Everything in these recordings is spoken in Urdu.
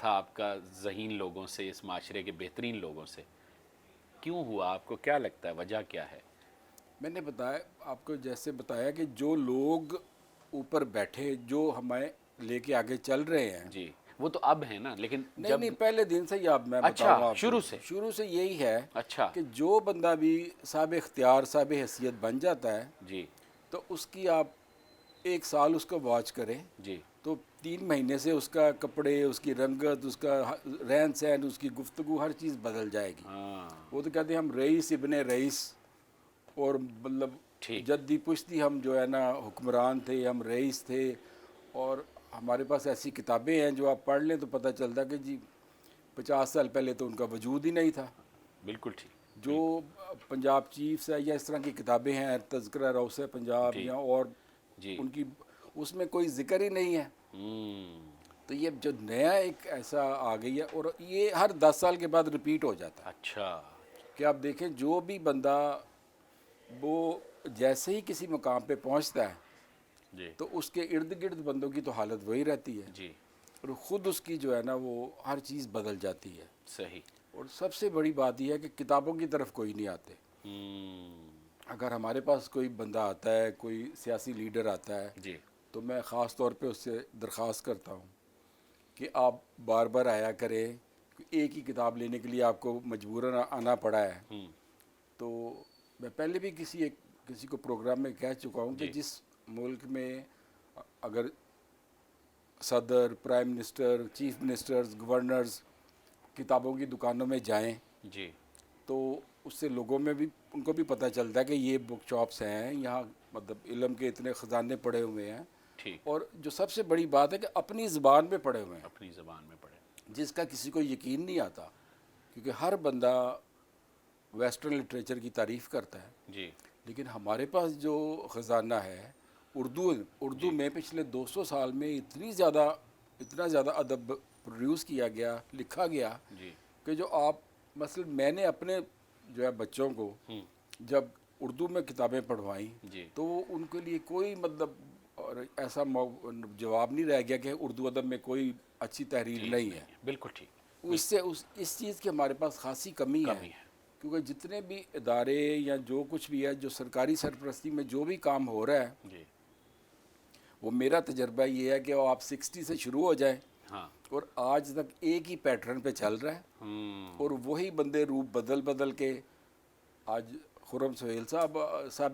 تھا آپ کا ذہین لوگوں سے, اس معاشرے کے بہترین لوگوں سے, کیوں ہوا؟ آپ کو کیا لگتا ہے وجہ کیا ہے؟ میں نے بتایا آپ کو, جیسے بتایا کہ جو لوگ اوپر بیٹھے جو ہمیں لے کے آگے چل رہے ہیں, جی وہ تو اب ہیں نا, لیکن نہیں جب نہیں پہلے دن سے ہی آپ, میں اچھا بتاؤں گا آپ کو, شروع سے یہی ہے اچھا کہ جو بندہ بھی صاحب اختیار صاحب حیثیت بن جاتا ہے جی تو اس کی آپ 1 سال اس کو واچ کریں جی تو 3 مہینے سے اس کا کپڑے, اس کی رنگت, اس کا رہن سہن, اس کی گفتگو, ہر چیز بدل جائے گی. ہاں وہ تو کہتے ہیں ہم رئیس ابن رئیس, اور مطلب ٹھیک جدی پشتی ہم جو ہے نا حکمران تھے, ہم رئیس تھے, اور ہمارے پاس ایسی کتابیں ہیں جو آپ پڑھ لیں تو پتہ چلتا کہ جی 50 سال پہلے تو ان کا وجود ہی نہیں تھا. بالکل ٹھیک جو پنجاب چیفس ہے یا اس طرح کی کتابیں ہیں, تذکرہ روضہ پنجاب جی یا اور جی ان کی, اس میں کوئی ذکر ہی نہیں ہے. تو یہ جو نیا ایک ایسا آ گئی ہے, اور یہ ہر 10 سال کے بعد ریپیٹ ہو جاتا ہے. اچھا کہ آپ دیکھیں جو بھی بندہ وہ جیسے ہی کسی مقام پہ پہنچتا ہے جی تو اس کے ارد گرد بندوں کی تو حالت وہی رہتی ہے, جی اور خود اس کی جو ہے نا وہ ہر چیز بدل جاتی ہے. صحیح. اور سب سے بڑی بات یہ ہے کہ کتابوں کی طرف کوئی نہیں آتے. اگر ہمارے پاس کوئی بندہ آتا ہے, کوئی سیاسی لیڈر آتا ہے, جی تو میں خاص طور پہ اس سے درخواست کرتا ہوں کہ آپ بار بار آیا کریں. ایک ہی کتاب لینے کے لیے آپ کو مجبوراً آنا پڑا ہے. تو میں پہلے بھی کسی کو پروگرام میں کہہ چکا ہوں کہ جی جس ملک میں اگر صدر, prime minister, chief ministers, governors کتابوں کی دکانوں میں جائیں جی تو اس سے لوگوں میں بھی, ان کو بھی پتہ چلتا ہے کہ یہ بک شاپس ہیں, یہاں مطلب علم کے اتنے خزانے پڑے ہوئے ہیں. ٹھیک. اور جو سب سے بڑی بات ہے کہ اپنی زبان میں پڑھے ہوئے ہیں, اپنی زبان میں پڑھے. جس کا کسی کو یقین نہیں آتا, کیونکہ ہر بندہ ویسٹرن لٹریچر کی تعریف کرتا ہے. جی لیکن ہمارے پاس جو خزانہ ہے اردو جی میں پچھلے 200 سال میں اتنا زیادہ ادب پروڈیوس کیا گیا, لکھا گیا, جی کہ جو آپ مثلا میں نے اپنے جو ہے بچوں کو جب اردو میں کتابیں پڑھوائیں جی تو وہ ان کے لیے کوئی مطلب اور ایسا جواب نہیں رہ گیا کہ اردو ادب میں کوئی اچھی تحریر چیز نہیں ہے. نہیں ہے. بالکل ٹھیک. اس چیز کی ہمارے پاس خاصی کمی ہے, کیونکہ جتنے بھی ادارے یا جو کچھ بھی ہے, جو سرکاری سرپرستی میں جو بھی کام ہو رہا ہے, جی وہ میرا تجربہ یہ ہے کہ وہ آپ 60 سے شروع ہو جائیں ہاں اور آج تک ایک ہی پیٹرن پہ چل رہا ہے, اور وہی بندے روپ بدل کے آج خرم سہیل صاحب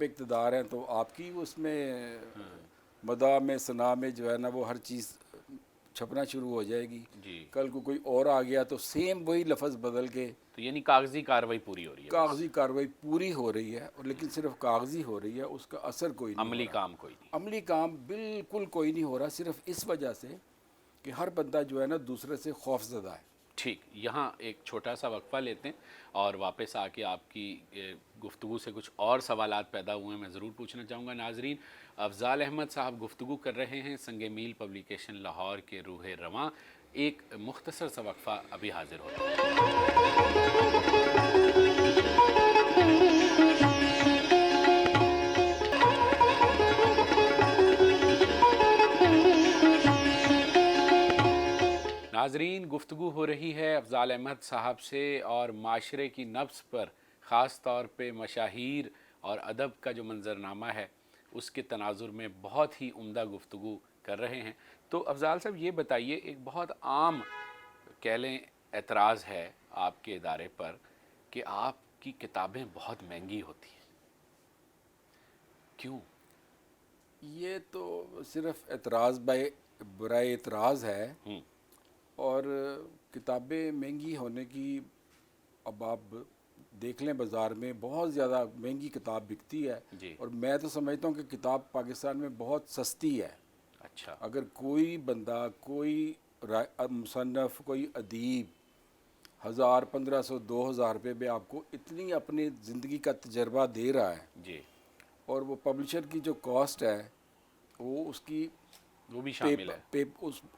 اقتدار ہیں, تو آپ کی اس میں مداح میں ثنا میں جو ہے نا وہ ہر چیز چھپنا شروع ہو جائے گی. جی. کل کو کوئی اور آ گیا تو سیم وہی لفظ بدل کے تو یعنی کاغذی کاروائی پوری ہو رہی ہے, کاغذی کاروائی پوری ہو رہی ہے, اور لیکن صرف کاغذی ہو رہی ہے, اس کا اثر کوئی نہیں ہو عملی رہا. کام کوئی نہیں. عملی کام بالکل کوئی نہیں ہو رہا, صرف اس وجہ سے کہ ہر بندہ جو ہے نا دوسرے سے خوف زدہ ہے. ٹھیک. یہاں ایک چھوٹا سا وقفہ لیتے ہیں اور واپس آ کے آپ کی گفتگو سے کچھ اور سوالات پیدا ہوئے ہیں, میں ضرور پوچھنا چاہوں گا. ناظرین, افضال احمد صاحب گفتگو کر رہے ہیں سنگ میل پبلیکیشن لاہور کے روح رواں. ایک مختصر سا وقفہ ابھی حاضر ہوتا ہے. ناظرین, گفتگو ہو رہی ہے افضال احمد صاحب سے, اور معاشرے کی نبض پر, خاص طور پہ مشاہیر اور ادب کا جو منظرنامہ ہے اس کے تناظر میں بہت ہی عمدہ گفتگو کر رہے ہیں. تو افضال صاحب یہ بتائیے, ایک بہت عام کہہ لیں اعتراض ہے آپ کے ادارے پر کہ آپ کی کتابیں بہت مہنگی ہوتی ہیں, کیوں؟ یہ تو صرف اعتراض برائے اعتراض ہے, اور کتابیں مہنگی ہونے کی, اب آپ دیکھ لیں بازار میں بہت زیادہ مہنگی کتاب بکتی ہے, جی. اور میں تو سمجھتا ہوں کہ کتاب پاکستان میں بہت سستی ہے. اچھا. اگر کوئی بندہ, کوئی مصنف, کوئی ادیب 1000, 1500, 2000 روپے میں آپ کو اتنی اپنی زندگی کا تجربہ دے رہا ہے, جی. اور وہ پبلشر کی جو کاسٹ ہے وہ اس کی وہ بھی شامل ہے.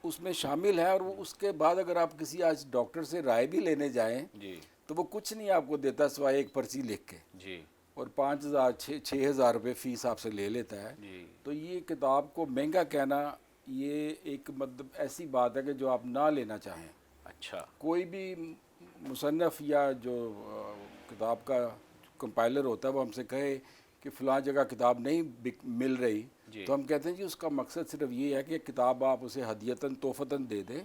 اس میں شامل ہے, اور وہ اس کے بعد اگر آپ کسی آج ڈاکٹر سے رائے بھی لینے جائیں جی تو وہ کچھ نہیں آپ کو دیتا سوائے ایک پرچی لکھ کے, جی اور 5000 6000 روپے فیس آپ سے لے لیتا ہے. جی تو یہ کتاب کو مہنگا کہنا یہ ایک مطلب ایسی بات ہے کہ جو آپ نہ لینا چاہیں. اچھا. کوئی بھی مصنف یا جو کتاب کا کمپائلر ہوتا ہے وہ ہم سے کہے کہ فلاں جگہ کتاب نہیں مل رہی, جی. تو ہم کہتے ہیں جی اس کا مقصد صرف یہ ہے کہ کتاب آپ اسے ہدیتاً تحفتاً دے دیں,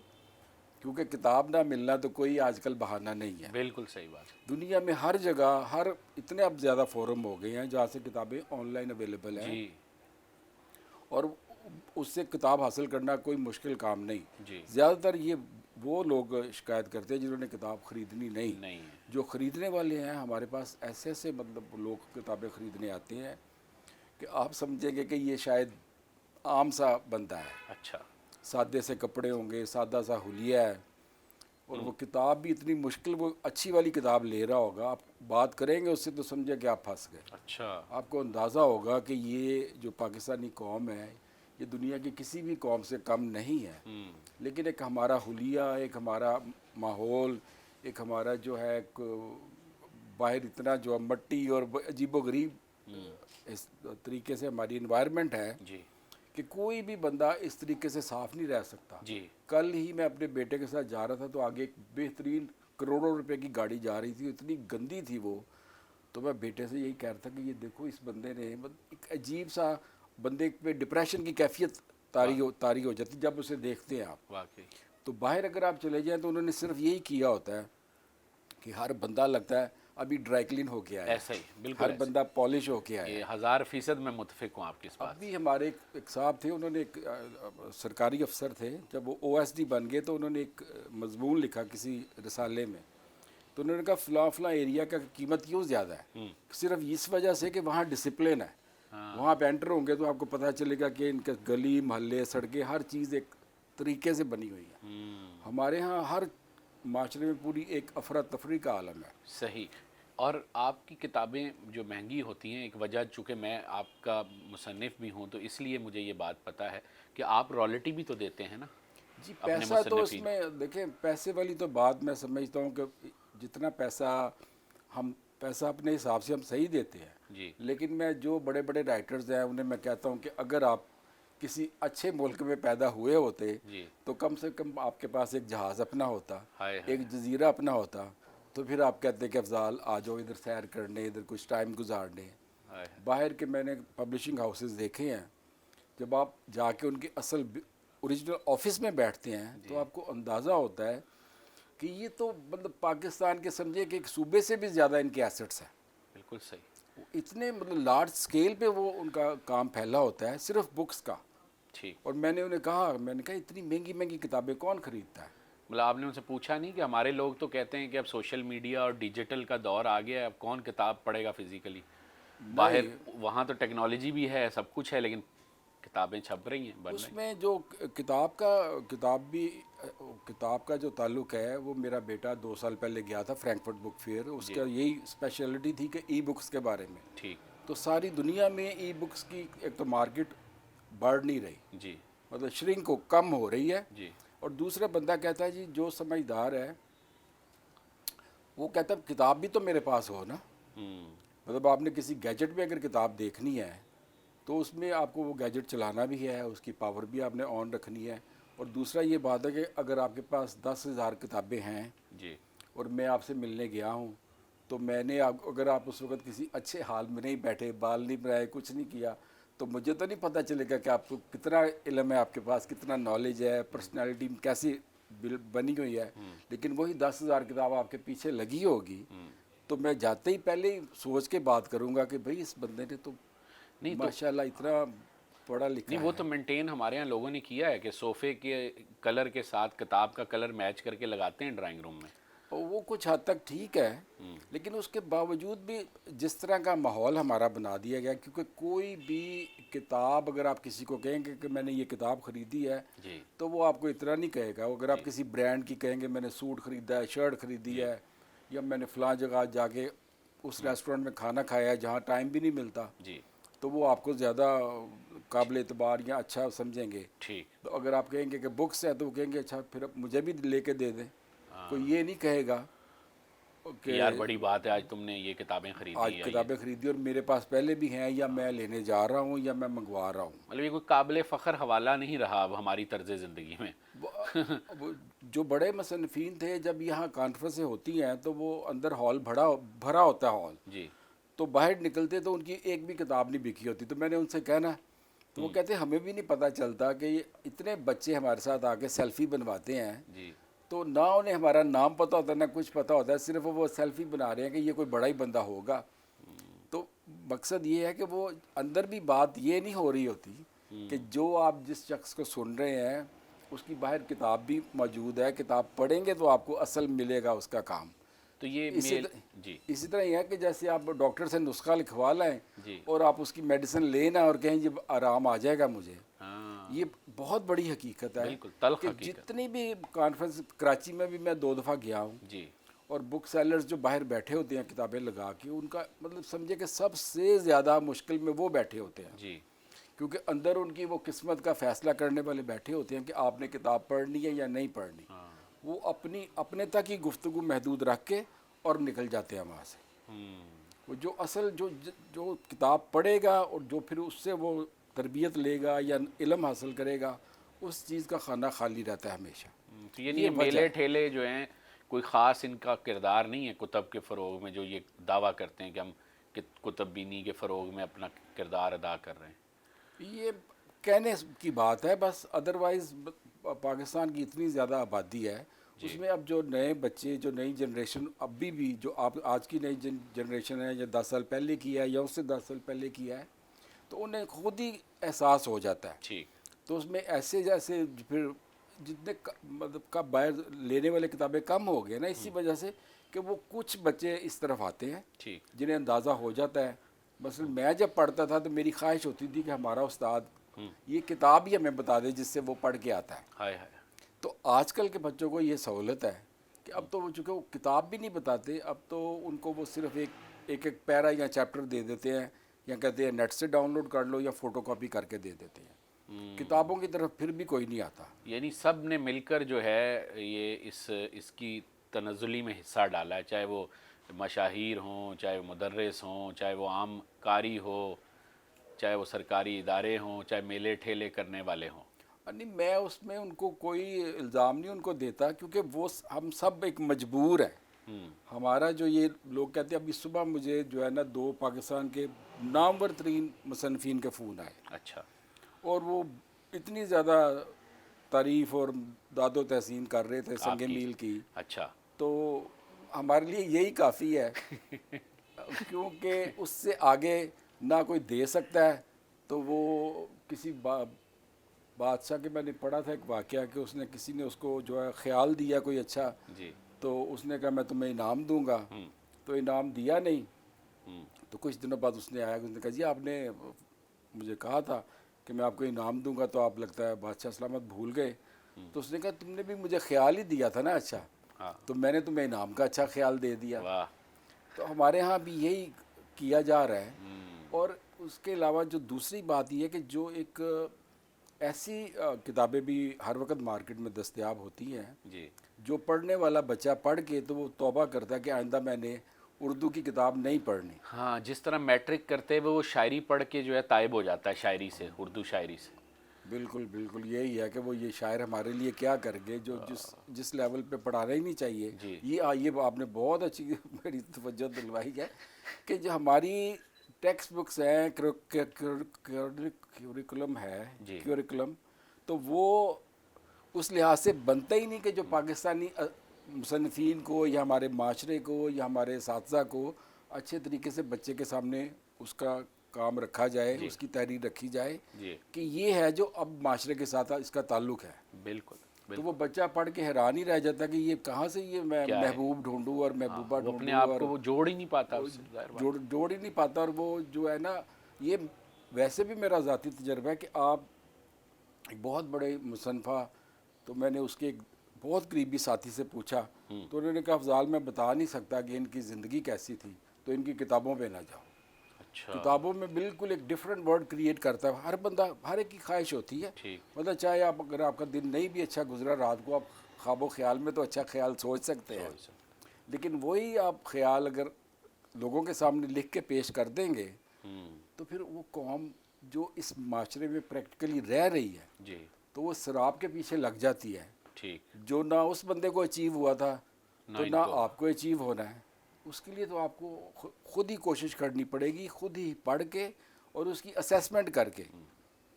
کیونکہ کتاب نہ ملنا تو کوئی آج کل بہانہ نہیں ہے. بالکل صحیح بات. دنیا میں ہر جگہ اتنے اب زیادہ فورم ہو گئے ہیں جہاں سے کتابیں آن لائن اویلیبل ہیں, جی. اور اس سے کتاب حاصل کرنا کوئی مشکل کام نہیں. جی. زیادہ تر یہ وہ لوگ شکایت کرتے ہیں جنہوں نے کتاب خریدنی نہیں. نہیں. جو خریدنے والے ہیں ہمارے پاس ایسے ایسے مطلب لوگ کتابیں خریدنے آتے ہیں کہ آپ سمجھیں گے کہ یہ شاید عام سا بندہ ہے, اچھا. سادے سے کپڑے ہوں گے, سادہ سا حلیہ ہے, اور وہ کتاب بھی اتنی مشکل, وہ اچھی والی کتاب لے رہا ہوگا, آپ بات کریں گے اس سے تو سمجھے کہ آپ پھنس گئے. اچھا. آپ کو اندازہ ہوگا کہ یہ جو پاکستانی قوم ہے یہ دنیا کی کسی بھی قوم سے کم نہیں ہے, لیکن ایک ہمارا حلیہ, ایک ہمارا ماحول, ایک ہمارا جو ہے ایک باہر اتنا جو مٹی اور عجیب و غریب اس طریقے سے ہماری انوائرمنٹ ہے جی. کہ کوئی بھی بندہ اس طریقے سے صاف نہیں رہ سکتا. جی. کل ہی میں اپنے بیٹے کے ساتھ جا رہا تھا تو آگے ایک بہترین کروڑوں روپے کی گاڑی جا رہی تھی, اتنی گندی تھی وہ, تو میں بیٹے سے یہی کہہ رہا تھا کہ یہ دیکھو اس بندے نے, ایک عجیب سا بندے پہ ڈپریشن کی کیفیت طاری ہو جاتی جب اسے دیکھتے ہیں آپ. واقعی. تو باہر اگر آپ چلے جائیں تو انہوں نے صرف یہی کیا ہوتا ہے کہ ہر بندہ لگتا ہے ابھی ڈرائی کلین ہو کے آیا ہے, ایسا ہی, بالکل ہر ایسا بندہ پالش ہو کے ہی. آیا ہے. یہ 1000% میں متفق ہوں آپ کی اس اب بات سے. بھی ہمارے ایک صاحب تھے, انہوں نے ایک سرکاری افسر تھے, جب وہ او ایس ڈی بن گئے تو انہوں نے ایک مضمون لکھا کسی رسالے میں, تو انہوں نے کہا فلاں فلاں ایریا کا قیمت کیوں زیادہ ہے, صرف اس وجہ سے کہ وہاں ڈسپلن ہے. وہاں آپ انٹر ہوں گے تو آپ کو پتہ چلے گا کہ ان کے گلی محلے سڑکیں ہر چیز ایک طریقے سے بنی ہوئی ہے. ہمارے ہاں ہر معاشرے میں پوری ایک افراتفری کا عالم ہے. صحیح. اور آپ کی کتابیں جو مہنگی ہوتی ہیں, ایک وجہ چونکہ میں آپ کا مصنف بھی ہوں تو اس لیے مجھے یہ بات پتہ ہے کہ آپ رائلٹی بھی تو دیتے ہیں نا جی اپنے پیسہ تو اس مصنفین. میں دیکھیں, پیسے والی تو بات میں سمجھتا ہوں کہ جتنا پیسہ اپنے حساب سے ہم صحیح دیتے ہیں, جی. لیکن میں جو بڑے بڑے رائٹرز ہیں انہیں میں کہتا ہوں کہ اگر آپ کسی اچھے ملک میں پیدا ہوئے ہوتے جی. تو کم سے کم آپ کے پاس ایک جہاز اپنا ہوتا, ہائے ہائے. ایک جزیرہ اپنا ہوتا, تو پھر آپ کہتے کہ افضال آ جاؤ ادھر سیر کرنے, ادھر کچھ ٹائم گزارنے. ہائے. باہر کے میں نے پبلشنگ ہاؤسز دیکھے ہیں, جب آپ جا کے ان کے اصل اوریجنل آفس میں بیٹھتے ہیں تو آپ کو اندازہ ہوتا ہے کہ یہ تو مطلب پاکستان کے سمجھے کہ ایک صوبے سے بھی زیادہ ان کے ایسٹس ہیں. بالکل صحیح. اتنے مطلب لارج سکیل پہ وہ ان کا کام پھیلا ہوتا ہے صرف بکس کا. ٹھیک. اور میں نے انہیں کہا, میں نے کہا اتنی مہنگی مہنگی کتابیں کون خریدتا ہے. مطلب آپ نے ان سے پوچھا نہیں کہ ہمارے لوگ تو کہتے ہیں کہ اب سوشل میڈیا اور ڈیجیٹل کا دور آ گیا ہے, اب کون کتاب پڑھے گا فزیکلی. باہر وہاں تو ٹیکنالوجی بھی ہے, سب کچھ ہے, لیکن کتابیں چھپ رہی ہیں, بن اس رہی ہیں. میں جو کتاب کا جو تعلق ہے, وہ میرا بیٹا 2 سال پہلے گیا تھا فرینکفرٹ بک فیئر, اس کا یہی اسپیشلٹی تھی کہ ای بکس کے بارے میں. ٹھیک. تو ساری دنیا میں ای بکس کی ایک تو مارکیٹ بڑھ نہیں رہی, جی. مطلب شرنک کو کم ہو رہی ہے. جی. اور دوسرا بندہ کہتا ہے جی جو سمجھدار ہے وہ کہتا ہے کتاب بھی تو میرے پاس ہو نا. مطلب آپ نے کسی گیجٹ میں اگر کتاب دیکھنی ہے تو اس میں آپ کو وہ گیجٹ چلانا بھی ہے, اس کی پاور بھی آپ نے آن رکھنی ہے. اور دوسرا یہ بات ہے کہ اگر آپ کے پاس 10,000 کتابیں ہیں جی. اور میں آپ سے ملنے گیا ہوں تو میں نے اگر آپ اس وقت کسی اچھے حال میں نہیں بیٹھے, بال نہیں بنائے, کچھ نہیں کیا, تو مجھے تو نہیں پتہ چلے گا کہ آپ کو کتنا علم ہے, آپ کے پاس کتنا نالج ہے, پرسنالٹی کیسی بنی ہوئی ہے. لیکن وہی 10,000 کتاب آپ کے پیچھے لگی ہوگی تو میں جاتے ہی پہلے ہی سوچ کے بات کروں گا کہ بھئی اس بندے نے تو نہیں تو ماشاءاللہ اتنا پڑھا لکھا نہیں, ہے. وہ تو مینٹین ہمارے یہاں لوگوں نے کیا ہے کہ صوفے کے کلر کے ساتھ کتاب کا کلر میچ کر کے لگاتے ہیں ڈرائنگ روم میں. اور وہ کچھ حد تک ٹھیک ہے, لیکن اس کے باوجود بھی جس طرح کا ماحول ہمارا بنا دیا گیا, کیونکہ کوئی بھی کتاب اگر آپ کسی کو کہیں گے کہ میں نے یہ کتاب خریدی ہے جی. تو وہ آپ کو اتنا نہیں کہے گا. اگر آپ کسی برانڈ کی کہیں گے میں نے سوٹ خریدا ہے, شرٹ خریدی ہے, یا میں نے فلاں جگہ جا کے اس ریسٹورنٹ میں کھانا کھایا ہے جہاں ٹائم بھی نہیں ملتا, جی. تو وہ آپ کو زیادہ قابل اعتبار یا اچھا سمجھیں گے. ٹھیک. تو اگر آپ کہیں گے کہ بکس ہے تو وہ کہیں گے اچھا پھر مجھے بھی لے کے دے دیں, کوئی یہ نہیں کہے گا. کہ یار بڑی بات ہے آج تم نے یہ کتابیں خریدی آج یا کتابیں خریدی اور میرے پاس پہلے بھی ہیں، یا میں لینے جا رہا ہوں، یا میں منگوا رہا ہوں. مطلب یہ کوئی قابل فخر حوالہ نہیں رہا اب ہماری طرز زندگی میں. وہ جو بڑے مصنفین تھے، جب یہاں کانفرنسیں ہوتی ہیں تو وہ اندر ہال بھرا ہوتا ہے ہال، جی تو باہر نکلتے تو ان کی ایک بھی کتاب نہیں بکی ہوتی. تو میں نے ان سے کہنا، تو وہ کہتے ہمیں بھی نہیں پتہ چلتا کہ یہ اتنے بچے ہمارے ساتھ آ کے سیلفی بنواتے ہیں، جی تو نہ انہیں ہمارا نام پتہ ہوتا ہے نہ کچھ پتہ ہوتا ہے، صرف وہ سیلفی بنا رہے ہیں کہ یہ کوئی بڑا ہی بندہ ہوگا. تو مقصد یہ ہے کہ وہ اندر بھی بات یہ نہیں ہو رہی ہوتی کہ جو آپ جس شخص کو سن رہے ہیں اس کی باہر کتاب بھی موجود ہے، کتاب پڑھیں گے تو آپ کو اصل ملے گا اس کا کام. تو یہ اسی جی اسی طرح یہ ہے کہ جیسے آپ ڈاکٹر سے نسخہ لکھوا لیں جی اور آپ اس کی میڈیسن لینا اور کہیں جب آرام آ جائے گا مجھے، ہاں یہ بہت بڑی حقیقت ہے. بالکل تلخ کہ حقیقت. جتنی بھی کانفرنس، کراچی میں بھی میں 2 دفعہ گیا ہوں، جی اور بک سیلرز جو باہر بیٹھے ہوتے ہیں کتابیں لگا کے، ان کا مطلب سمجھے کہ سب سے زیادہ مشکل میں وہ بیٹھے ہوتے ہیں، جی کیونکہ اندر ان کی وہ قسمت کا فیصلہ کرنے والے بیٹھے ہوتے ہیں کہ آپ نے کتاب پڑھنی ہے یا نہیں پڑھنی. ہاں وہ اپنے تک ہی گفتگو محدود رکھ کے اور نکل جاتے ہیں وہاں سے. وہ جو اصل جو کتاب پڑھے گا اور جو پھر اس سے وہ تربیت لے گا یا علم حاصل کرے گا، اس چیز کا خانہ خالی رہتا ہے ہمیشہ. تو یعنی یہ یہ وجہ میلے ہے. ٹھیلے جو ہیں کوئی خاص ان کا کردار نہیں ہے کتب کے فروغ میں، جو یہ دعویٰ کرتے ہیں کہ ہم کتب بینی کے فروغ میں اپنا کردار ادا کر رہے ہیں. یہ کہنے کی بات ہے بس، ادروائز پاکستان کی اتنی زیادہ آبادی ہے، اس جی میں اب جو نئے بچے، جو نئی جنریشن ابھی بھی جو آپ آج کی نئی جنریشن ہے، یا 10 سال پہلے کی ہے یا اس سے 10 سال پہلے کی ہے، تو انہیں خود ہی احساس ہو جاتا ہے. ٹھیک تو اس میں ایسے جیسے پھر جتنے مطلب کا باہر لینے والے کتابیں کم ہو گئے نا، اسی وجہ سے کہ وہ کچھ بچے اس طرف آتے ہیں ٹھیک جنہیں اندازہ ہو جاتا ہے. مثلا میں جب پڑھتا تھا تو میری خواہش ہوتی تھی کہ ہمارا استاد یہ کتاب ہی ہمیں بتا دے جس سے وہ پڑھ کے آتا ہے. ہائے ہائے تو آج کل کے بچوں کو یہ سہولت ہے کہ اب تو چونکہ وہ کتاب بھی نہیں بتاتے، اب تو ان کو وہ صرف ایک پیرا یا چیپٹر دے دیتے ہیں، یا کہتے ہیں نیٹ سے ڈاؤن لوڈ کر لو یا فوٹو کاپی کر کے دے دیتے ہیں. کتابوں کی طرف پھر بھی کوئی نہیں آتا. یعنی سب نے مل کر جو ہے یہ اس کی تنزلی میں حصہ ڈالا ہے، چاہے وہ مشاہیر ہوں، چاہے وہ مدرس ہوں، چاہے وہ عام قاری ہو، چاہے وہ سرکاری ادارے ہوں، چاہے میلے ٹھیلے کرنے والے ہوں. نہیں، میں اس میں ان کو کوئی الزام نہیں ان کو دیتا، کیونکہ وہ ہم سب ایک مجبور ہیں. ہمارا جو یہ لوگ کہتے ہیں، ابھی صبح مجھے جو ہے نا 2 پاکستان کے نامور ترین مصنفین کے فون آئے، اچھا اور وہ اتنی زیادہ تعریف اور داد و تحسین کر رہے تھے آپ سنگ میل کی. اچھا تو ہمارے لیے یہی کافی ہے، کیونکہ اس سے آگے نہ کوئی دے سکتا ہے. تو وہ کسی بادشاہ کے میں نے پڑھا تھا ایک واقعہ کہ اس نے کسی نے اس کو جو ہے خیال دیا کوئی اچھا، جی تو اس نے کہا میں تمہیں انعام دوں گا، تو انعام دیا نہیں. تو کچھ دنوں بعد اس نے آیا، اس نے کہا جی آپ نے مجھے کہا تھا کہ میں آپ کو انعام دوں گا، تو آپ لگتا ہے بادشاہ سلامت بھول گئے. تو اس نے کہا تم نے بھی مجھے خیال ہی دیا تھا نا اچھا، ہاں تو میں نے تمہیں انعام کا اچھا خیال دے دیا. واہ تو ہمارے ہاں بھی یہی کیا جا رہا ہے. اور اس کے علاوہ جو دوسری بات یہ ہے کہ جو ایک ایسی کتابیں بھی ہر وقت مارکیٹ میں دستیاب ہوتی ہیں، جی جو پڑھنے والا بچہ پڑھ کے تو وہ توبہ کرتا ہے کہ آئندہ میں نے اردو کی کتاب نہیں پڑھنی. ہاں، جس طرح میٹرک کرتے ہوئے وہ شاعری پڑھ کے جو ہے تائب ہو جاتا ہے شاعری سے، اردو شاعری سے. بالکل بالکل یہی ہے کہ وہ یہ شاعر ہمارے لیے کیا کر گئے جو جس لیول پہ پڑھانا ہی نہیں چاہیے. جی یہ آپ نے بہت اچھی میری توجہ دلوائی ہے کہ جو ہماری ٹیکسٹ بکس ہیں، کیوریکولم ہے، جی کیوریکولم، تو وہ اس لحاظ سے بنتا ہی نہیں کہ جو پاکستانی مصنفین کو یا ہمارے معاشرے کو یا ہمارے اساتذہ کو اچھے طریقے سے بچے کے سامنے اس کا کام رکھا جائے، اس کی تحریر رکھی جائے جی کہ یہ ہے جو اب معاشرے کے ساتھ اس کا تعلق ہے. بالکل تو وہ بالکل. بچہ پڑھ کے حیران ہی رہ جاتا ہے کہ یہ کہاں سے یہ میں کیا ہے؟ محبوب ڈھونڈوں اور محبوبہ وہ اپنے ڈھونڈوں، آپ اور کو وہ جوڑ ہی نہیں پاتا اس سے، ظاہر بات. جوڑ ہی نہیں پاتا. اور وہ جو ہے نا، یہ ویسے بھی میرا ذاتی تجربہ ہے کہ آپ ایک بہت بڑے مصنفہ، تو میں نے اس کے ایک بہت قریبی ساتھی سے پوچھا، تو انہوں نے کہا افضال میں بتا نہیں سکتا کہ ان کی زندگی کیسی تھی، تو ان کی کتابوں پہ نہ جاؤ. اچھا کتابوں میں بالکل ایک ڈیفرنٹ ورڈ کریٹ کرتا ہے. ہر بندہ، ہر ایک کی خواہش ہوتی ہے، ٹھیک مطلب چاہے آپ اگر آپ کا دن نہیں بھی اچھا گزرا، رات کو آپ خواب و خیال میں تو اچھا خیال سوچ سکتے ہیں، سوچ سکتے. لیکن وہی آپ خیال اگر لوگوں کے سامنے لکھ کے پیش کر دیں گے تو پھر وہ قوم جو اس معاشرے میں پریکٹیکلی رہ رہی ہے جی تو وہ سراب کے پیچھے لگ جاتی ہے. ٹھیک. جو نہ اس بندے کو اچیو ہوا تھا تو ان نہ کو. آپ کو اچیو ہونا ہے. اس کے لیے تو آپ کو خود ہی کوشش کرنی پڑے گی, خود ہی پڑھ کے اور اس کی اسیسمنٹ کر کے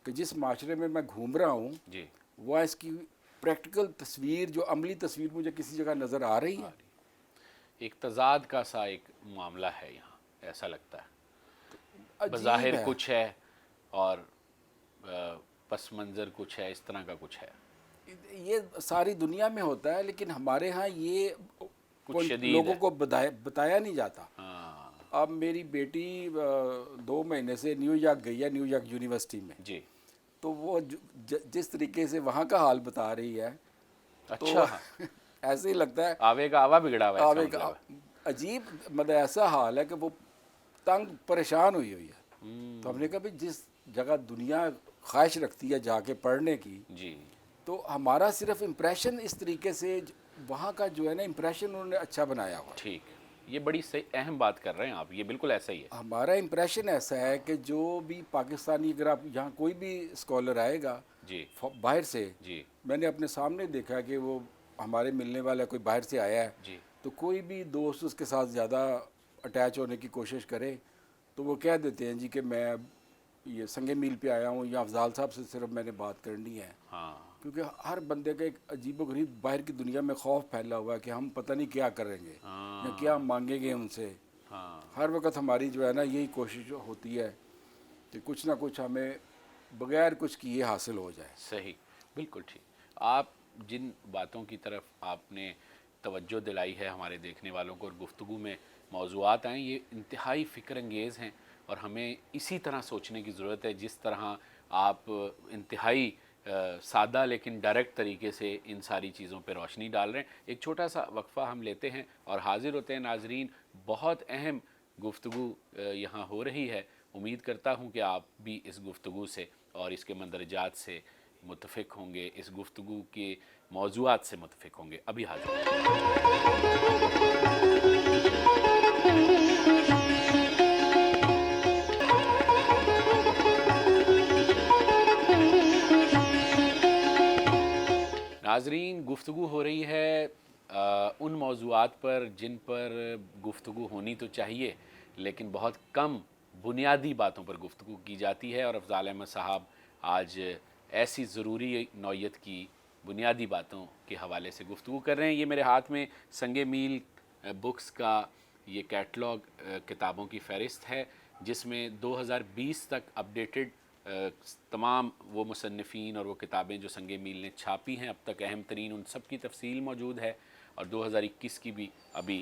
کہ جس معاشرے میں میں گھوم رہا ہوں جی. وہ اس کی پریکٹیکل تصویر, جو عملی تصویر مجھے کسی جگہ نظر آ رہی ہے. ایک تضاد کا سا ایک معاملہ ہے یہاں, ایسا لگتا ہے. عجیب بظاہر ہے. کچھ ہے اور پس منظر کچھ ہے, اس طرح کا کچھ ہے. یہ ساری دنیا میں ہوتا ہے لیکن ہمارے ہاں یہ کچھ شدید لوگوں ہے. کو بتایا نہیں جاتا. ہاں. اب میری بیٹی 2 مہینے سے نیو یارک گئی ہے, نیو یارک یونیورسٹی میں. جی. تو وہ جس طریقے سے وہاں کا حال بتا رہی ہے تو اچھا. ایسے ہی لگتا ہے آوے کا آوا بگڑا ہوا ہے, اس کا آوے کا مطلب ہے. عجیب, مطلب ایسا حال ہے کہ وہ تنگ پریشان ہوئی ہے. تو ہم نے کہا بھی جس جگہ دنیا خواہش رکھتی ہے جا کے پڑھنے کی, جی. تو ہمارا صرف امپریشن اس طریقے سے وہاں کا جو ہے نا امپریشن انہوں نے اچھا بنایا ہوا. ٹھیک. یہ بڑی صحیح اہم بات کر رہے ہیں آپ, یہ بالکل ایسا ہی ہے. ہمارا امپریشن ایسا ہے کہ جو بھی پاکستانی, اگر آپ یہاں کوئی بھی اسکالر آئے گا جی. باہر سے, جی. میں نے اپنے سامنے دیکھا کہ وہ ہمارے ملنے والا کوئی باہر سے آیا ہے جی. تو کوئی بھی دوست اس کے ساتھ زیادہ اٹیچ ہونے کی کوشش کرے تو وہ کہہ دیتے ہیں جی کہ میں یہ سنگ میل پہ آیا ہوں یا افضال صاحب سے صرف میں نے بات کرنی ہے. ہاں. کیونکہ ہر بندے کا ایک عجیب و غریب باہر کی دنیا میں خوف پھیلا ہوا ہے کہ ہم پتہ نہیں کیا کریں گے یا کیا مانگیں گے ان سے. ہاں. ہر وقت ہماری جو ہے نا یہی کوشش ہوتی ہے کہ کچھ نہ کچھ ہمیں بغیر کچھ کیے حاصل ہو جائے. صحیح, بالکل ٹھیک. آپ جن باتوں کی طرف آپ نے توجہ دلائی ہے ہمارے دیکھنے والوں کو, اور گفتگو میں موضوعات آئیں, یہ انتہائی فکر انگیز ہیں اور ہمیں اسی طرح سوچنے کی ضرورت ہے جس طرح آپ انتہائی سادہ لیکن ڈائریکٹ طریقے سے ان ساری چیزوں پہ روشنی ڈال رہے ہیں. ایک چھوٹا سا وقفہ ہم لیتے ہیں اور حاضر ہوتے ہیں. ناظرین, بہت اہم گفتگو یہاں ہو رہی ہے. امید کرتا ہوں کہ آپ بھی اس گفتگو سے اور اس کے مندرجات سے متفق ہوں گے, اس گفتگو کے موضوعات سے متفق ہوں گے. ابھی حاضر ہیں. ناظرین, گفتگو ہو رہی ہے ان موضوعات پر جن پر گفتگو ہونی تو چاہیے لیکن بہت کم بنیادی باتوں پر گفتگو کی جاتی ہے, اور افضال احمد صاحب آج ایسی ضروری نوعیت کی بنیادی باتوں کے حوالے سے گفتگو کر رہے ہیں. یہ میرے ہاتھ میں سنگ میل بکس کا یہ کیٹلاگ کتابوں کی فہرست ہے جس میں 2020 تک اپڈیٹڈ تمام وہ مصنفین اور وہ کتابیں جو سنگ میل نے چھاپی ہیں اب تک اہم ترین, ان سب کی تفصیل موجود ہے, اور 2021 کی بھی ابھی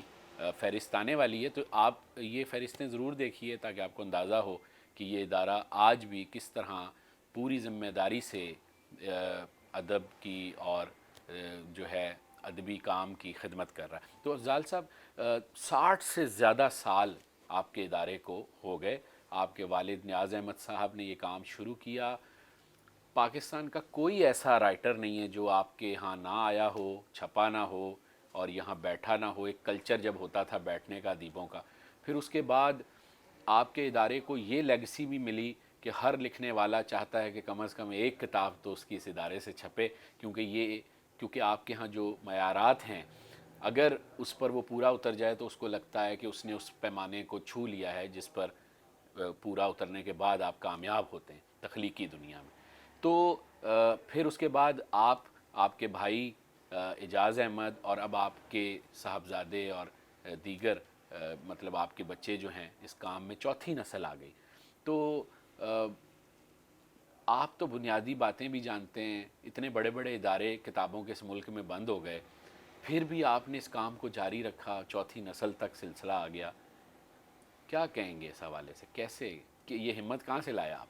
فہرست آنے والی ہے. تو آپ یہ فہرستیں ضرور دیکھیے تاکہ آپ کو اندازہ ہو کہ یہ ادارہ آج بھی کس طرح پوری ذمہ داری سے ادب کی اور جو ہے ادبی کام کی خدمت کر رہا ہے. تو افضال صاحب, 60 سے زیادہ سال آپ کے ادارے کو ہو گئے. آپ کے والد نیاز احمد صاحب نے یہ کام شروع کیا. پاکستان کا کوئی ایسا رائٹر نہیں ہے جو آپ کے ہاں نہ آیا ہو, چھپا نہ ہو اور یہاں بیٹھا نہ ہو. ایک کلچر جب ہوتا تھا بیٹھنے کا ادیبوں کا, پھر اس کے بعد آپ کے ادارے کو یہ لیگسی بھی ملی کہ ہر لکھنے والا چاہتا ہے کہ کم از کم ایک کتاب تو اس کی اس ادارے سے چھپے, کیونکہ آپ کے ہاں جو معیارات ہیں اگر اس پر وہ پورا اتر جائے تو اس کو لگتا ہے کہ اس نے اس پیمانے کو چھو لیا ہے جس پر پورا اترنے کے بعد آپ کامیاب ہوتے ہیں تخلیقی دنیا میں. تو پھر اس کے بعد آپ کے بھائی اعجاز احمد اور اب آپ کے صاحبزادے اور دیگر مطلب آپ کے بچے جو ہیں اس کام میں چوتھی نسل آ گئی. تو آپ تو بنیادی باتیں بھی جانتے ہیں, اتنے بڑے بڑے ادارے کتابوں کے اس ملک میں بند ہو گئے, پھر بھی آپ نے اس کام کو جاری رکھا, چوتھی نسل تک سلسلہ آ گیا. کیا کہیں گے اس حوالے سے, کیسے, کہ یہ ہمت کہاں سے لایا آپ؟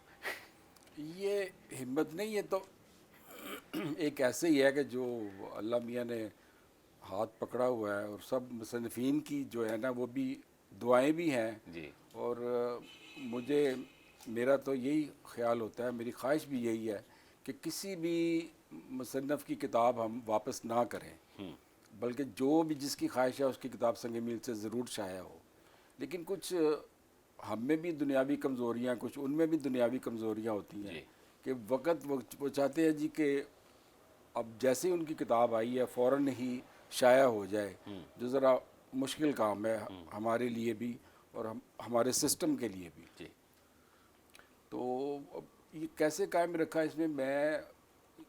یہ ہمت نہیں, یہ تو ایک ایسے ہی ہے کہ جو اللہ میاں نے ہاتھ پکڑا ہوا ہے, اور سب مصنفین کی جو ہے نا وہ بھی دعائیں بھی ہیں. جی. اور میرا تو یہی خیال ہوتا ہے, میری خواہش بھی یہی ہے کہ کسی بھی مصنف کی کتاب ہم واپس نہ کریں. بلکہ جو بھی جس کی خواہش ہے اس کی کتاب سنگ میل سے ضرور شائع ہو. لیکن کچھ ہم میں بھی دنیاوی کمزوریاں، کچھ ان میں بھی دنیاوی کمزوریاں ہوتی ہیں کہ وقت وہ چاہتے ہیں جی کہ اب جیسے ہی ان کی کتاب آئی ہے فوراً ہی شائع ہو جائے، جو ذرا مشکل کام ہے ہمارے لیے بھی اور ہمارے سسٹم کے لیے بھی. جی. تو اب یہ کیسے قائم رکھا اس میں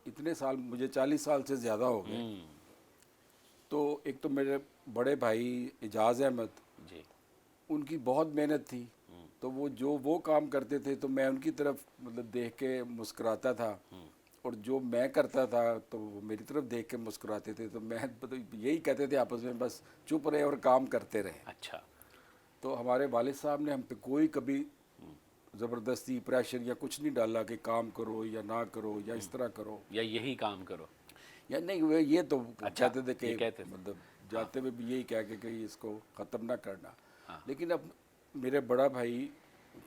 اتنے سال، مجھے 40 سال سے زیادہ ہو گئے. تو ایک تو میرے بڑے بھائی اعجاز احمد، جی. ان کی بہت محنت تھی، تو وہ کام کرتے تھے تو میں ان کی طرف مطلب دیکھ کے مسکراتا تھا، اور جو میں کرتا تھا تو وہ میری طرف دیکھ کے مسکراتے تھے. تو میں یہی کہتے تھے آپس میں بس چپ رہے اور کام کرتے رہے. اچھا. تو ہمارے والد صاحب نے ہم پہ کوئی کبھی زبردستی پریشر یا کچھ نہیں ڈالا کہ کام کرو یا نہ کرو یا اس طرح کرو یا یہی کام کرو. یا نہیں. وہ یہ تو کہتے تھے کہ یہ کہتے تھے. مطلب جاتے ہوئے بھی یہی کہہ کے کہ اس کو ختم نہ کرنا. لیکن اب میرے بڑا بھائی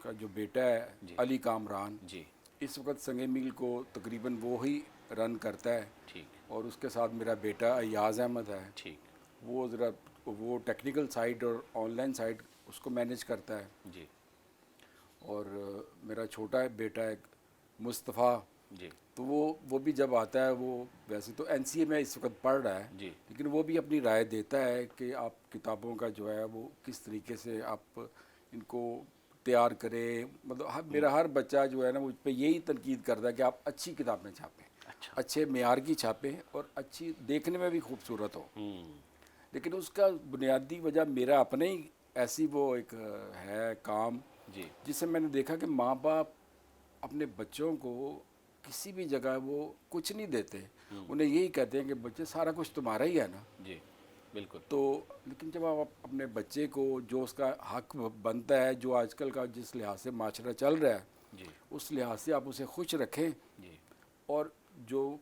کا جو بیٹا ہے علی کامران، جی. اس وقت سنگ میل کو تقریباً وہی رن کرتا ہے. ٹھیک. اور اس کے ساتھ میرا بیٹا ایاز احمد ہے. ٹھیک. وہ ٹیکنیکل سائٹ اور آن لائن سائٹ اس کو مینیج کرتا ہے. جی. اور میرا چھوٹا بیٹا ہے مصطفیٰ، جی. تو وہ بھی جب آتا ہے، وہ ویسے تو NCA میں اس وقت پڑھ رہا ہے، جی. لیکن وہ بھی اپنی رائے دیتا ہے کہ آپ کتابوں کا جو ہے وہ کس طریقے سے آپ ان کو تیار کریں. مطلب میرا ہر بچہ جو ہے نا مجھ پہ یہی تنقید کرتا ہے کہ آپ اچھی کتابیں چھاپیں، اچھے معیار کی چھاپیں اور اچھی دیکھنے میں بھی خوبصورت ہو. لیکن اس کا بنیادی وجہ میرا اپنے ہی ایسی وہ ایک ہے کام، جس سے میں نے دیکھا کہ ماں باپ اپنے بچوں کو کسی بھی جگہ وہ کچھ نہیں دیتے. انہیں یہی کہتے ہیں کہ بچے سارا کچھ تمہارا ہی ہے نا. جی بالکل. تو لیکن جب آپ اپنے بچے کو جو اس کا حق بنتا ہے، جو آج کل کا جس لحاظ سے معاشرہ چل رہا ہے، اس لحاظ سے آپ اسے خوش رکھیں. اور جو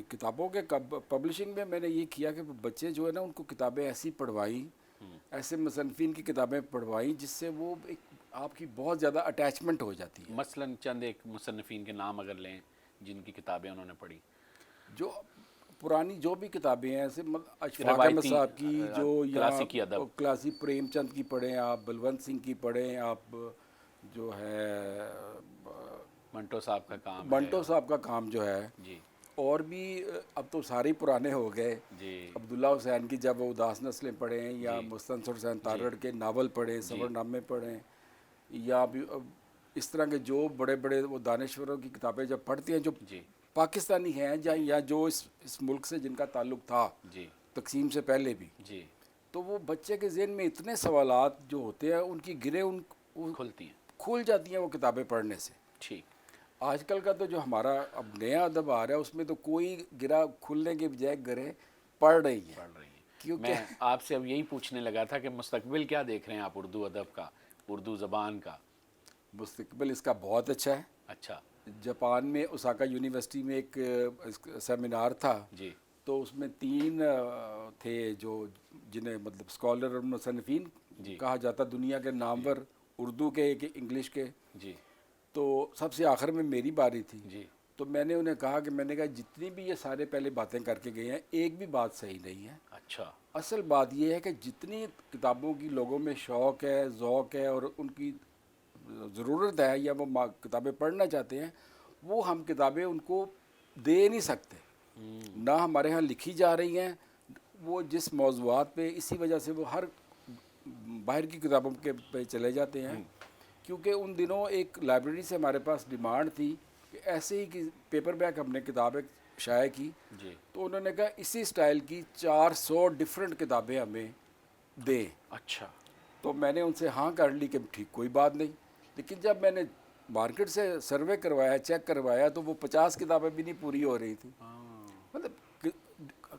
کتابوں کے پبلشنگ میں نے یہ کیا کہ بچے جو ہے نا ان کو کتابیں ایسی پڑھوائیں، ایسے مصنفین کی کتابیں پڑھوائیں جس سے وہ آپ کی بہت زیادہ اٹیچمنٹ ہو جاتی ہے. مثلاً چند ایک مصنفین کے نام اگر لیں جن کی کتابیں انہوں نے پڑھی. جو پرانی جو بھی کتابیں ہیں، ایسے اشفاق احمد صاحب کی، جو کلاسیکی ادب، کلاسک پریم چند کی پڑھیں آپ، بلونت سنگھ کی پڑھیں آپ، جو ہے منٹو صاحب کا کام ہے، منٹو صاحب کا کام جو ہے. جی. اور بھی اب تو سارے پرانے ہو گئے. جی. عبداللہ حسین کی جب اداس نسلیں پڑھیں، یا مستنصر حسین تارڑ کے ناول پڑھیں، سفر نامے پڑھیں، یا بھی اس طرح کے جو بڑے بڑے وہ دانشوروں کی کتابیں جب پڑھتے ہیں جو پاکستانی ہیں یا جو اس ملک سے جن کا تعلق تھا تقسیم سے پہلے بھی، تو وہ بچے کے ذہن میں اتنے سوالات جو ہوتے ہیں، ان کی گریں کھلتی ہیں، کھل جاتی ہیں وہ کتابیں پڑھنے سے. ٹھیک. آج کل کا تو جو ہمارا اب نیا ادب آ رہا ہے، اس میں تو کوئی گرا کھلنے کے بجائے گریں پڑھ رہی ہیں. کیونکہ میں آپ سے اب یہی پوچھنے لگا تھا کہ مستقبل کیا دیکھ رہے ہیں آپ اردو ادب کا، اردو زبان کا؟ مستقبل اس کا بہت اچھا ہے. اچھا. جاپان میں اوساکا یونیورسٹی میں ایک سیمینار تھا، تو اس میں 3 تھے جو جنہیں مطلب اسکالر اور مصنفین کہا جاتا، دنیا کے نامور، اردو کے ایک انگلش کے. تو سب سے آخر میں میری باری تھی. تو میں نے انہیں کہا کہ میں نے کہا جتنی بھی یہ سارے پہلے باتیں کر کے گئے ہیں، ایک بھی بات صحیح نہیں ہے. اچھا. اصل بات یہ ہے کہ جتنی کتابوں کی لوگوں میں شوق ہے، ذوق ہے اور ان کی ضرورت ہے یا وہ کتابیں پڑھنا چاہتے ہیں، وہ ہم کتابیں ان کو دے نہیں سکتے. نہ ہمارے ہاں لکھی جا رہی ہیں وہ جس موضوعات پہ، اسی وجہ سے وہ ہر باہر کی کتابوں کے پہ چلے جاتے ہیں. کیونکہ ان دنوں ایک لائبریری سے ہمارے پاس ڈیمانڈ تھی کہ ایسے ہی پیپر بیک ہم نے کتابیں شائع کی، تو انہوں نے کہا اسی سٹائل کی 400 ڈیفرنٹ کتابیں ہمیں دیں. اچھا. تو میں نے ان سے ہاں کر لی کہ ٹھیک کوئی بات نہیں. لیکن جب میں نے مارکیٹ سے سروے کروایا، چیک کروایا، تو وہ 50 کتابیں بھی نہیں پوری ہو رہی تھی. مطلب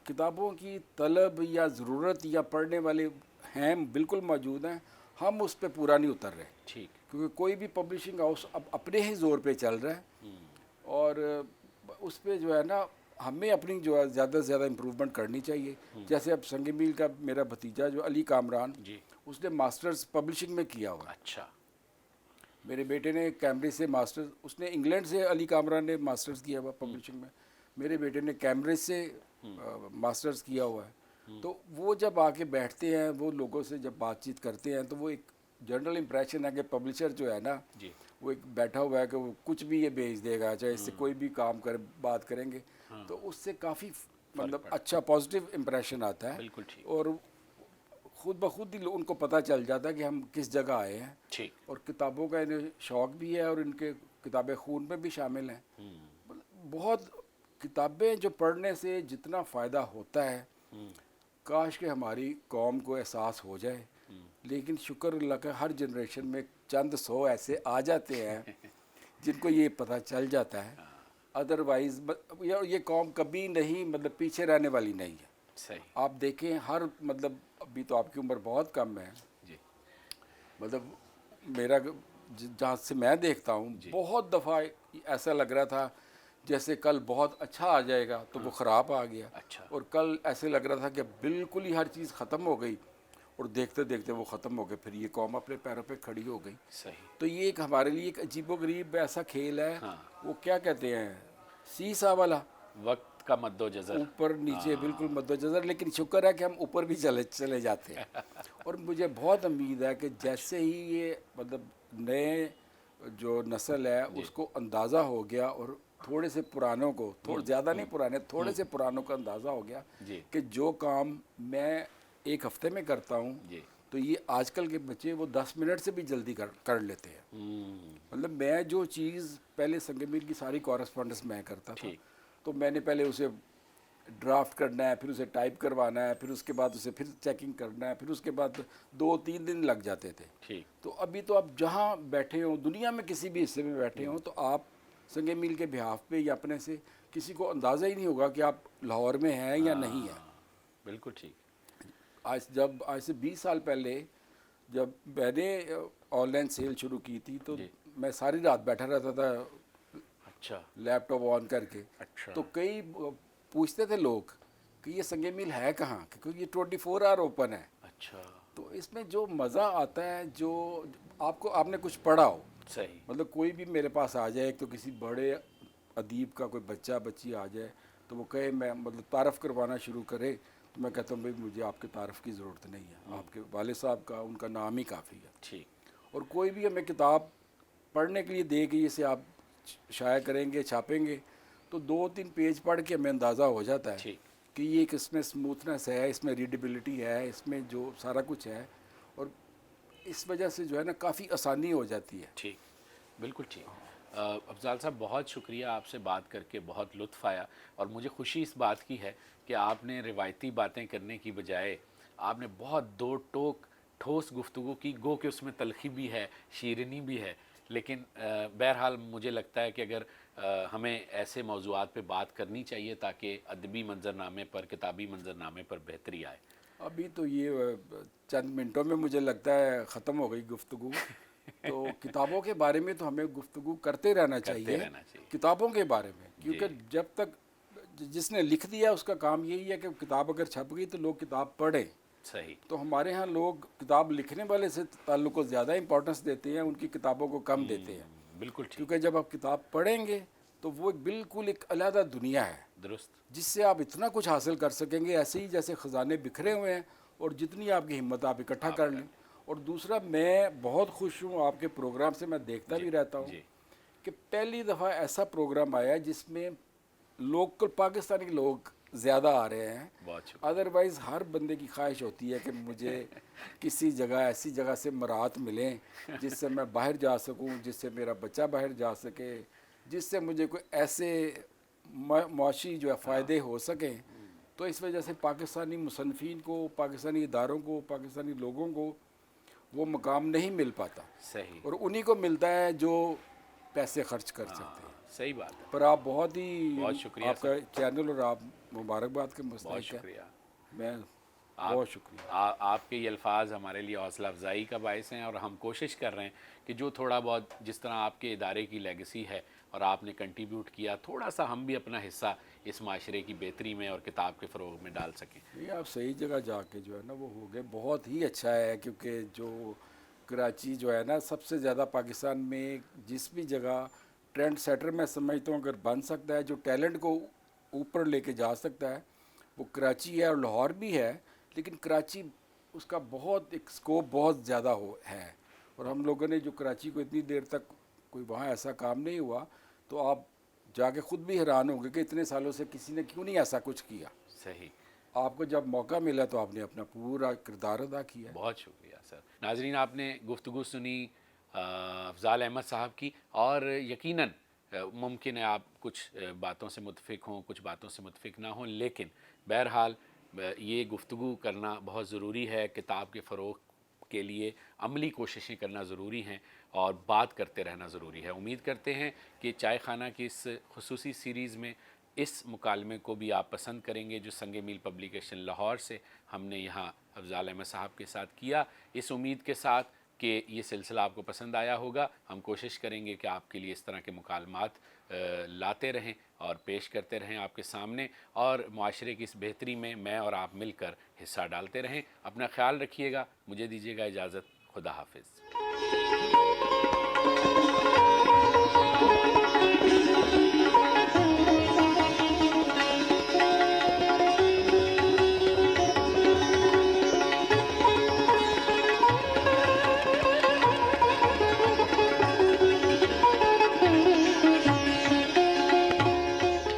کتابوں کی طلب یا ضرورت یا پڑھنے والے ہیں بالکل موجود ہیں، ہم اس پہ پورا نہیں اتر رہے. ٹھیک. کیونکہ کوئی بھی پبلشنگ ہاؤس اب اپنے ہی زور پہ چل رہا ہے، اور اس پہ جو ہے نا ہمیں اپنی جو ہے زیادہ سے زیادہ امپروومنٹ کرنی چاہیے. جیسے اب سنگ میل کا میرا بھتیجا جو علی کامران، اس نے ماسٹرز پبلشنگ میں کیا ہوا. اچھا. میرے بیٹے نے کیمبرج سے ماسٹرز، اس نے انگلینڈ سے علی کامران نے ماسٹرز کیا ہوا پبلشنگ میں. میرے بیٹے نے کیمبرج سے ماسٹرز کیا ہوا ہے. تو وہ جب آ کے بیٹھتے ہیں، وہ لوگوں سے جب بات چیت کرتے ہیں، تو وہ ایک جنرل امپریشن ہے کہ پبلشر جو ہے نا، جی وہ ایک بیٹھا ہوا ہے کہ وہ کچھ بھی یہ بھیج دے گا، چاہے اس سے کوئی بھی کام کر بات کریں گے، تو اس سے کافی مطلب پڑتا اچھا پازیٹیو امپریشن آتا ہے، بالکل ٹھیک اور خود بخود ہی ان کو پتہ چل جاتا ہے کہ ہم کس جگہ آئے ہیں، ٹھیک اور کتابوں کا انہیں شوق بھی ہے، اور ان کے کتابیں خون میں بھی شامل ہیں۔ بہت کتابیں جو پڑھنے سے جتنا فائدہ ہوتا ہے، کاش کہ ہماری قوم کو احساس ہو جائے، لیکن شکر اللہ کا ہر جنریشن میں چند سو ایسے آ جاتے ہیں جن کو یہ پتہ چل جاتا ہے، ادروائز یہ قوم کبھی نہیں مطلب پیچھے رہنے والی نہیں ہے۔ صحیح آپ دیکھیں ہر مطلب ابھی تو آپ کی عمر بہت کم ہے، جی مطلب میرا جہاں سے میں دیکھتا ہوں، جی بہت دفعہ ایسا لگ رہا تھا جیسے کل بہت اچھا آ جائے گا تو وہ خراب آ گیا، اچھا اور کل ایسے لگ رہا تھا کہ بالکل ہی ہر چیز ختم ہو گئی، اور دیکھتے دیکھتے وہ ختم ہو گئے، پھر یہ قوم اپنے پیروں پہ کھڑی ہو گئی۔ صحیح تو یہ ایک ہمارے لیے ایک عجیب و غریب ایسا کھیل ہے، ہاں وہ کیا کہتے ہیں، سیسا والا، وقت کا مد و جزر اوپر نیچے بالکل مد و جزر، لیکن شکر ہے کہ ہم اوپر بھی چلے جاتے ہیں، اور مجھے بہت امید ہے کہ جیسے ہی یہ مطلب نئے جو نسل ہے جی اس کو اندازہ ہو گیا، اور تھوڑے سے پرانوں کو، زیادہ نہیں پرانے، تھوڑے سے پرانوں کا اندازہ ہو گیا جی کہ جو کام میں ایک ہفتے میں کرتا ہوں، جی تو یہ آج کل کے بچے وہ 10 منٹ سے بھی جلدی کر لیتے ہیں۔ مطلب میں جو چیز پہلے سنگ میل کی ساری کورسپونڈنس میں کرتا تھا، ٹھیک تو میں نے پہلے اسے ڈرافٹ کرنا ہے، پھر اسے ٹائپ کروانا ہے، پھر اس کے بعد اسے پھر چیکنگ کرنا ہے، پھر اس کے بعد 2-3 دن لگ جاتے تھے۔ ٹھیک تو ابھی تو آپ جہاں بیٹھے ہوں، دنیا میں کسی بھی حصے میں بیٹھے ہوں، تو آپ سنگ میل کے بہاف پہ یا اپنے سے کسی کو اندازہ ہی نہیں ہوگا کہ آپ لاہور میں ہیں یا نہیں ہیں۔ بالکل ٹھیک آج سے 20 سال پہلے جب میں نے آن لائن سیل شروع کی تھی، تو جی میں ساری رات بیٹھا رہتا تھا اچھا لیپ ٹاپ آن کر کے، اچھا تو کئی پوچھتے تھے لوگ کہ یہ سنگ میل ہے کہاں، کیونکہ یہ 24 آور اوپن ہے۔ اچھا تو اس میں جو مزہ آتا ہے، جو آپ نے کچھ پڑھا ہو، صحیح مطلب کوئی بھی میرے پاس آ جائے، تو کسی بڑے ادیب کا کوئی بچہ بچی آ جائے، تو وہ کہے، میں مطلب تعارف کروانا شروع کرے، تو میں کہتا ہوں بھائی مجھے آپ کے تعارف کی ضرورت نہیں ہے، آپ کے والد صاحب کا، ان کا نام ہی کافی ہے۔ ٹھیک اور کوئی بھی ہمیں کتاب پڑھنے کے لیے دے کہ اسے آپ شائع کریں گے، چھاپیں گے، تو 2-3 پیج پڑھ کے ہمیں اندازہ ہو جاتا ہے ٹھیک کہ یہ ایک اس میں اسموتھنس ہے، اس میں ریڈیبلٹی ہے، اس میں جو سارا کچھ ہے، اور اس وجہ سے جو ہے نا کافی آسانی ہو جاتی ہے۔ ٹھیک بالکل ٹھیک افضال صاحب بہت شکریہ، آپ سے بات کر کے بہت لطف آیا، اور مجھے خوشی اس بات کی ہے کہ آپ نے روایتی باتیں کرنے کی بجائے آپ نے بہت دو ٹوک ٹھوس گفتگو کی، گو کہ اس میں تلخی بھی ہے، شیرینی بھی ہے، لیکن بہرحال مجھے لگتا ہے کہ اگر ہمیں ایسے موضوعات پہ بات کرنی چاہیے تاکہ ادبی منظرنامے پر، کتابی منظرنامے پر بہتری آئے۔ ابھی تو یہ چند منٹوں میں مجھے لگتا ہے ختم ہو گئی گفتگو، تو کتابوں کے بارے میں تو ہمیں گفتگو کرتے رہنا کرتے چاہیے، رہنا چاہیے کتابوں کے بارے میں، جی کیونکہ جب تک جس نے لکھ دیا اس کا کام یہی ہے کہ کتاب اگر چھپ گئی تو لوگ کتاب پڑھیں۔ صحیح تو ہمارے ہاں لوگ کتاب لکھنے والے سے تعلق کو زیادہ امپورٹنس دیتے ہیں، ان کی کتابوں کو کم دیتے ہیں، بالکل ٹھیک کیونکہ جب آپ کتاب پڑھیں گے تو وہ بالکل ایک علیحدہ دنیا ہے، درست جس سے آپ اتنا کچھ حاصل کر سکیں گے، ایسے ہی جیسے خزانے بکھرے ہوئے ہیں، اور جتنی آپ کی ہمت آپ اکٹھا آپ کر کا لیں۔ اور دوسرا، میں بہت خوش ہوں، آپ کے پروگرام سے میں دیکھتا جی بھی رہتا ہوں جی کہ پہلی دفعہ ایسا پروگرام آیا جس میں لوکل پاکستانی لوگ زیادہ آ رہے ہیں۔ بہت شکریہ ادروائز ہر بندے کی خواہش ہوتی ہے کہ مجھے کسی جگہ ایسی جگہ سے مرات ملیں جس سے میں باہر جا سکوں، جس سے میرا بچہ باہر جا سکے، جس سے مجھے کوئی ایسے معاشی جو ہے فائدے ہو سکیں۔ تو اس وجہ سے پاکستانی مصنفین کو، پاکستانی اداروں کو، پاکستانی لوگوں کو وہ مقام نہیں مل پاتا، صحیح اور انہی کو ملتا ہے جو پیسے خرچ کر سکتے ہیں۔ صحیح بات ہے پر آپ بہت ہی، بہت شکریہ آپ کا سر چینل اور آپ مبارکباد کے بہت مستحق ہیں۔ شکریہ میں آپ بہت شکریہ۔ آپ کے یہ الفاظ ہمارے لیے حوصلہ افزائی کا باعث ہیں، اور ہم کوشش کر رہے ہیں کہ جو تھوڑا بہت جس طرح آپ کے ادارے کی لیگسی ہے اور آپ نے کنٹریبیوٹ کیا، تھوڑا سا ہم بھی اپنا حصہ اس معاشرے کی بہتری میں اور کتاب کے فروغ میں ڈال سکیں۔ نہیں، آپ صحیح جگہ جا کے جو ہے نا وہ ہو گئے، بہت ہی اچھا ہے، کیونکہ جو کراچی جو ہے نا سب سے زیادہ پاکستان میں جس بھی جگہ ٹرینڈ سیٹر میں سمجھتا ہوں اگر بن سکتا ہے، جو ٹیلنٹ کو اوپر لے کے جا سکتا ہے، وہ کراچی ہے اور لاہور بھی ہے، لیکن کراچی اس کا بہت ایک اسکوپ بہت زیادہ ہے، اور ہم لوگوں نے جو کراچی کو اتنی دیر تک کوئی وہاں ایسا کام نہیں ہوا، تو آپ جا کے خود بھی حیران ہوں گے کہ اتنے سالوں سے کسی نے کیوں نہیں ایسا کچھ کیا۔ صحیح، آپ کو جب موقع ملا تو آپ نے اپنا پورا کردار ادا کیا ہے۔ بہت شکریہ سر۔ ناظرین، آپ نے گفتگو سنی افضال احمد صاحب کی، اور یقیناً ممکن ہے آپ کچھ باتوں سے متفق ہوں، کچھ باتوں سے متفق نہ ہوں، لیکن بہرحال یہ گفتگو کرنا بہت ضروری ہے۔ کتاب کے فروغ کے لیے عملی کوششیں کرنا ضروری ہیں، اور بات کرتے رہنا ضروری ہے۔ امید کرتے ہیں کہ چائے خانہ کی اس خصوصی سیریز میں اس مکالمے کو بھی آپ پسند کریں گے، جو سنگ میل پبلیکیشن لاہور سے ہم نے یہاں افضال احمد صاحب کے ساتھ کیا، اس امید کے ساتھ کہ یہ سلسلہ آپ کو پسند آیا ہوگا۔ ہم کوشش کریں گے کہ آپ کے لیے اس طرح کے مکالمات لاتے رہیں اور پیش کرتے رہیں آپ کے سامنے، اور معاشرے کی اس بہتری میں میں اور آپ مل کر حصہ ڈالتے رہیں۔ اپنا خیال رکھیے گا، مجھے دیجیے گا اجازت، خدا حافظ۔